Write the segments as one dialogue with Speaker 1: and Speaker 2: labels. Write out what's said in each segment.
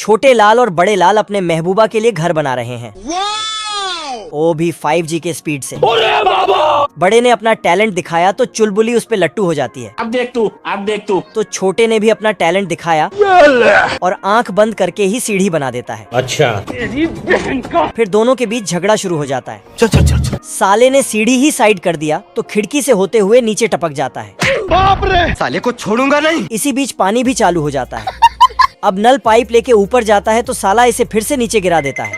Speaker 1: छोटे लाल और बड़े लाल अपने महबूबा के लिए घर बना रहे हैं, वो भी 5G के स्पीड से। बड़े ने अपना टैलेंट दिखाया तो चुलबुली उस पे लट्टू हो जाती है।
Speaker 2: अब देख तू। तो
Speaker 1: छोटे ने भी अपना टैलेंट दिखाया और आंख बंद करके ही सीढ़ी बना देता है।
Speaker 2: अच्छा।
Speaker 1: फिर दोनों के बीच झगड़ा शुरू हो जाता है। साले ने सीढ़ी ही साइड कर दिया तो खिड़की से होते हुए नीचे टपक जाता है।
Speaker 3: बाप रे, साले को छोड़ूंगा नहीं।
Speaker 1: इसी बीच पानी भी चालू हो जाता है। अब नल पाइप लेके ऊपर जाता है तो साला इसे फिर से नीचे गिरा देता है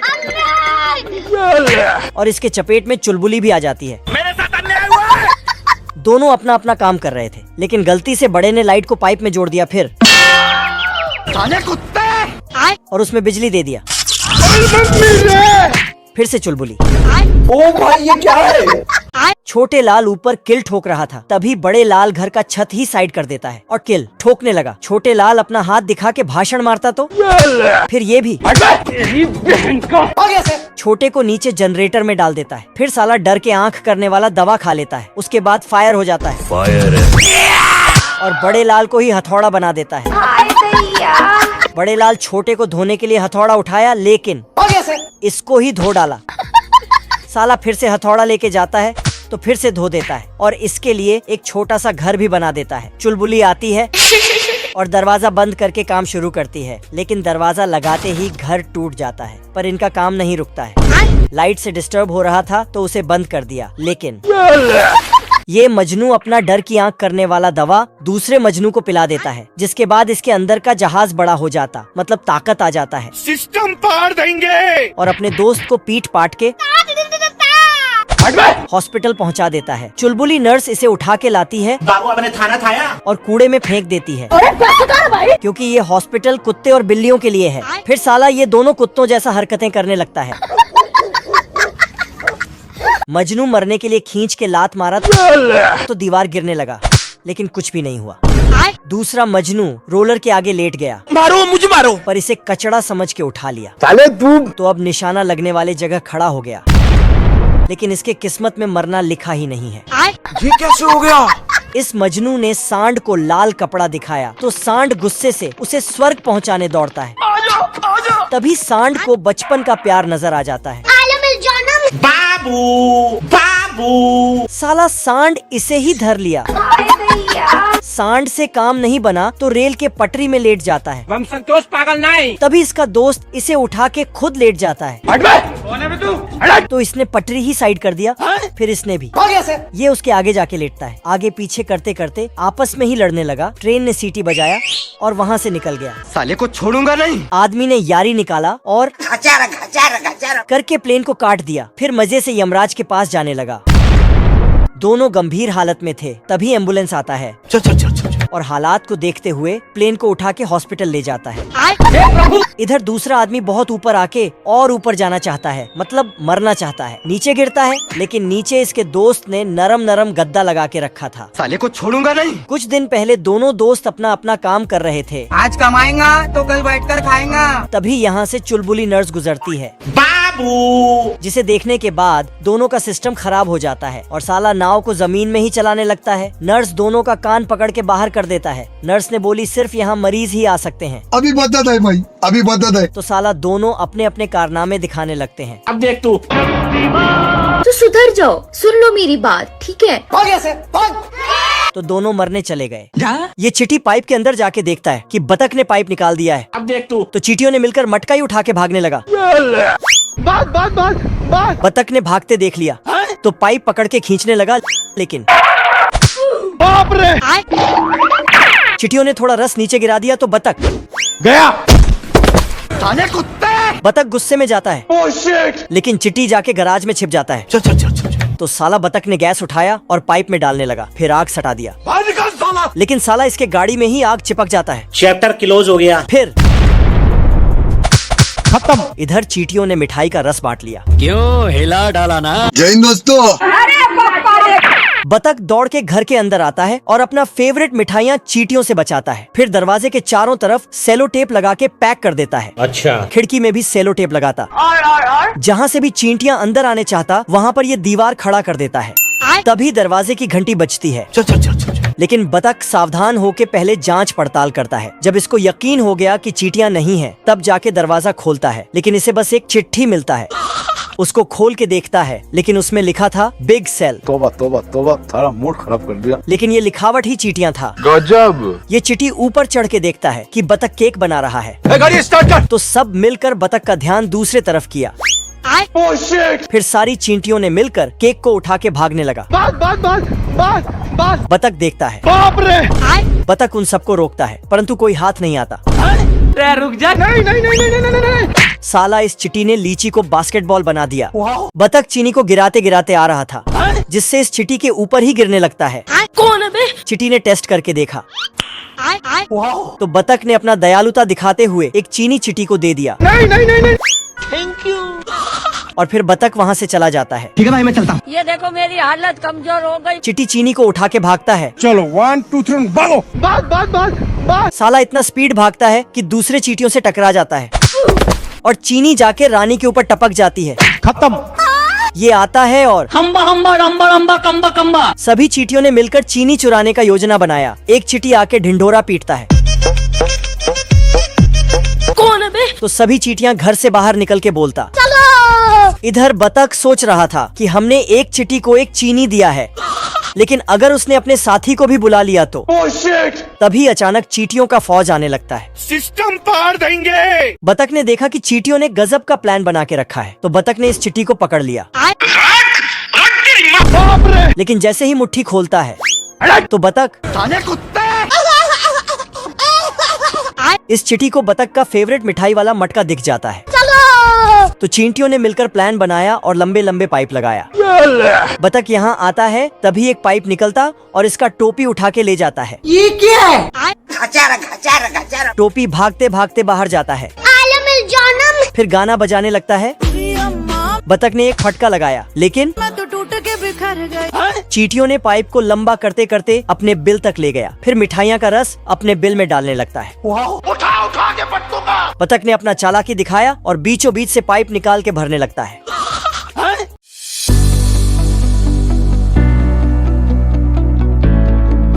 Speaker 1: और इसके चपेट में चुलबुली भी आ जाती है।
Speaker 2: मेरे साथ अन्याय हुआ है।
Speaker 1: दोनों अपना अपना काम कर रहे थे, लेकिन गलती से बड़े ने लाइट को पाइप में जोड़ दिया, फिर
Speaker 3: साले कुत्ते,
Speaker 1: और उसमें बिजली दे दिया। फिर से चुलबुली।
Speaker 3: ओ भाई ये क्या है?
Speaker 1: छोटे लाल ऊपर किल ठोक रहा था, तभी बड़े लाल घर का छत ही साइड कर देता है और किल ठोकने लगा। छोटे लाल अपना हाथ दिखा के भाषण मारता तो फिर ये भी छोटे को नीचे जनरेटर में डाल देता है। फिर साला डर के आंख करने वाला दवा खा लेता है। उसके बाद फायर हो जाता है और बड़े लाल को ही हथौड़ा बना देता है। बड़े लाल छोटे को धोने के लिए हथौड़ा उठाया, लेकिन इसको ही धो डाला। साला फिर से हथौड़ा लेके जाता है तो फिर से धो देता है और इसके लिए एक छोटा सा घर भी बना देता है। चुलबुली आती है और दरवाजा बंद करके काम शुरू करती है, लेकिन दरवाजा लगाते ही घर टूट जाता है। पर इनका काम नहीं रुकता है। लाइट से डिस्टर्ब हो रहा था तो उसे बंद कर दिया, लेकिन ये मजनू अपना डर की आंख करने वाला दवा दूसरे मजनू को पिला देता है, जिसके बाद इसके अंदर का जहाज बड़ा हो जाता, मतलब ताकत आ जाता है।
Speaker 2: सिस्टम पार देंगे।
Speaker 1: और अपने दोस्त को पीट पाट के हॉस्पिटल पहुंचा देता है। चुलबुली नर्स इसे उठा के लाती है,
Speaker 2: बाबू अपने थाना थाया
Speaker 1: और कूड़े में फेंक देती है, क्योंकि ये हॉस्पिटल कुत्ते और बिल्लियों के लिए है। फिर साला ये दोनों कुत्तों जैसा हरकतें करने लगता है। मजनू मरने के लिए खींच के लात मारा तो दीवार गिरने लगा, लेकिन कुछ भी नहीं हुआ। दूसरा मजनू रोलर के आगे लेट गया,
Speaker 2: मारो मुझे मारो,
Speaker 1: पर इसे कचड़ा समझ के उठा लिया।
Speaker 3: साले तू
Speaker 1: तो अब निशाना लगने वाले जगह खड़ा हो गया, लेकिन इसके किस्मत में मरना लिखा ही नहीं है।
Speaker 3: ये कैसे हो गया?
Speaker 1: इस मजनू ने सांड को लाल कपड़ा दिखाया तो सांड गुस्से से उसे स्वर्ग पहुंचाने दौड़ता है। तभी सांड को बचपन का प्यार नजर आ जाता है।
Speaker 2: बाबू
Speaker 1: साला सांड इसे ही धर लिया। सांड से काम नहीं बना तो रेल के पटरी में लेट जाता है।
Speaker 2: हम संतोष पागल नहीं।
Speaker 1: तभी इसका दोस्त इसे उठा के खुद लेट जाता है, तो इसने पटरी ही साइड कर दिया। फिर इसने भी। ये उसके आगे जाके लेटता है। आगे पीछे करते करते आपस में ही लड़ने लगा। ट्रेन ने सीटी बजाया और वहाँ से निकल गया।
Speaker 3: साले को छोड़ूंगा नहीं।
Speaker 1: आदमी ने यारी निकाला और करके प्लेन को काट दिया। फिर मजे से यमराज के पास जाने लगा। दोनों गंभीर हालत में थे। तभी एम्बुलेंस आता है और हालात को देखते हुए प्लेन को उठा के हॉस्पिटल ले जाता है। इधर दूसरा आदमी बहुत ऊपर आके और ऊपर जाना चाहता है, मतलब मरना चाहता है। नीचे गिरता है, लेकिन नीचे इसके दोस्त ने नरम नरम गद्दा लगा के रखा था।
Speaker 3: साले को छोड़ूंगा नहीं।
Speaker 1: कुछ दिन पहले दोनों दोस्त अपना अपना काम कर रहे थे।
Speaker 4: आज कमाएगा तो कल बैठकर खाएगा।
Speaker 1: तभी यहाँ से चुलबुली नर्स गुजरती है,
Speaker 2: बाबू,
Speaker 1: जिसे देखने के बाद दोनों का सिस्टम खराब हो जाता है और साला नाव को जमीन में ही चलाने लगता है। नर्स दोनों का कान पकड़ के बाहर कर देता है। नर्स ने बोली सिर्फ यहाँ मरीज ही आ सकते हैं।
Speaker 5: अभी बता दे भाई, अभी बता दे।
Speaker 1: तो साला दोनों अपने अपने कारनामे दिखाने लगते हैं।
Speaker 2: अब देख तू।
Speaker 6: तो सुधर जाओ, सुन लो मेरी बात, ठीक है?
Speaker 1: तो दोनों मरने चले गए। ये चींटी पाइप के अंदर जाके देखता है कि बतख ने पाइप निकाल दिया है।
Speaker 2: अब देख तू।
Speaker 1: तो चींटियों ने मिलकर मटका ही उठा के भागने लगा। बतख ने भागते देख लिया तो पाइप पकड़ के खींचने लगा, लेकिन
Speaker 3: बाप रे,
Speaker 1: चींटियों ने थोड़ा रस नीचे गिरा दिया तो बतख
Speaker 3: गया। साले कुत्ते।
Speaker 1: बतख गुस्से में जाता है,
Speaker 3: ओह शिट।
Speaker 1: लेकिन चिट्टी जाके गराज में छिप जाता है। तो साला बतख ने गैस उठाया और पाइप में डालने लगा, फिर आग सटा दिया।
Speaker 3: बाहर निकल साला।
Speaker 1: लेकिन साला इसके गाड़ी में ही आग चिपक जाता है।
Speaker 2: चैप्टर क्लोज हो गया।
Speaker 1: फिर खत्म। इधर चींटियों ने मिठाई का रस बांट लिया।
Speaker 2: क्यों हिला डाला ना।
Speaker 5: जय हिंद दोस्तों।
Speaker 1: बतख दौड़ के घर के अंदर आता है और अपना फेवरेट मिठाइयाँ चींटियों से बचाता है। फिर दरवाजे के चारों तरफ सेलो टेप लगा के पैक कर देता है।
Speaker 2: अच्छा।
Speaker 1: खिड़की में भी सेलो टेप लगाता। जहाँ से भी चींटियाँ अंदर आने चाहता वहाँ पर ये दीवार खड़ा कर देता है। तभी दरवाजे की घंटी बजती है, लेकिन बतख सावधान होके पहले जांच पड़ताल करता है। जब इसको यकीन हो गया कि चींटियां नहीं हैं, तब जाके दरवाजा खोलता है, लेकिन इसे बस एक चिट्ठी मिलता है। उसको खोल के देखता है, लेकिन उसमें लिखा था बिग सेल।
Speaker 3: तोबा तोबा तोबा, सारा मूड खराब कर दिया।
Speaker 1: लेकिन ये लिखावट ही चींटियां था।
Speaker 3: गजब।
Speaker 1: ये चिट्ठी ऊपर चढ़ के देखता है कि बतख केक बना रहा है।
Speaker 3: गाड़ी स्टार्ट कर।
Speaker 1: तो सब मिलकर बतख का ध्यान दूसरे तरफ किया।
Speaker 3: Oh shit.
Speaker 1: फिर सारी चींटियों ने मिलकर केक को उठा के भागने लगा। बतख देखता है।
Speaker 3: बाप रे।
Speaker 1: बतख उन सबको रोकता है, परंतु कोई हाथ नहीं आता।
Speaker 2: रुक जा।
Speaker 3: नहीं।
Speaker 1: साला इस चिटी ने लीची को बास्केटबॉल बना दिया। बतख चीनी को गिराते गिराते आ रहा था, जिससे इस चिटी के ऊपर ही गिरने लगता है।
Speaker 6: कौन है बे?
Speaker 1: चिटी ने टेस्ट करके देखा, तो बतख ने अपना दयालुता दिखाते हुए एक चीनी चिटी को दे दिया।
Speaker 3: नहीं।
Speaker 2: Thank you.
Speaker 1: और फिर बतख वहाँ से चला जाता है।
Speaker 3: ठीक है भाई, मैं चलता हूँ।
Speaker 6: ये देखो मेरी हालत कमजोर हो गई।
Speaker 1: चिटी चीनी को उठा के भागता है।
Speaker 3: चलो 1 2 3 भागो। बात।
Speaker 1: साला इतना स्पीड भागता है कि दूसरे चींटियों से टकरा जाता है, और चीनी जाके रानी के ऊपर टपक जाती है।
Speaker 3: खत्म।
Speaker 1: ये आता है और
Speaker 2: हम्बा हम्बा रम्बा रम्बा कम्बा कम्बा।
Speaker 1: सभी चींटियों ने मिलकर चीनी चुराने का योजना बनाया। एक चींटी आके ढिंढोरा पीटता है।
Speaker 6: कौन है बे?
Speaker 1: तो सभी चींटियां घर से बाहर निकल के बोलता। इधर बतख सोच रहा था कि हमने एक चींटी को एक चीनी दिया है, लेकिन अगर उसने अपने साथी को भी बुला लिया तो।
Speaker 3: Oh shit.
Speaker 1: तभी अचानक चींटियों का फौज आने लगता है।
Speaker 3: सिस्टम पार देंगे।
Speaker 1: बतख ने देखा कि चींटियों ने गजब का प्लान बना के रखा है, तो बतख ने इस चिट्टी को पकड़ लिया।
Speaker 3: बाप रे।
Speaker 1: लेकिन जैसे ही मुट्ठी खोलता है, तो बतख
Speaker 3: साले कुत्ते।
Speaker 1: इस चिट्टी को बतख का फेवरेट मिठाई वाला मटका दिख जाता है। तो चींटियों ने मिलकर प्लान बनाया और लंबे लंबे पाइप लगाया। बतख यहाँ आता है, तभी एक पाइप निकलता और इसका टोपी उठा के ले जाता है।
Speaker 4: ये क्या है? खचारा।
Speaker 1: टोपी भागते भागते बाहर जाता है। फिर गाना बजाने लगता है। बतख ने एक फटका लगाया, लेकिन
Speaker 6: तो टूट के बिखर गई।
Speaker 1: चींटियों ने पाइप को लंबा करते करते अपने बिल तक ले गया। फिर मिठाइयाँ का रस अपने बिल में डालने लगता है।
Speaker 3: उठा के पटकूंगा।
Speaker 1: बतख ने अपना चालाकी दिखाया और बीचों बीच से पाइप निकाल के भरने लगता है।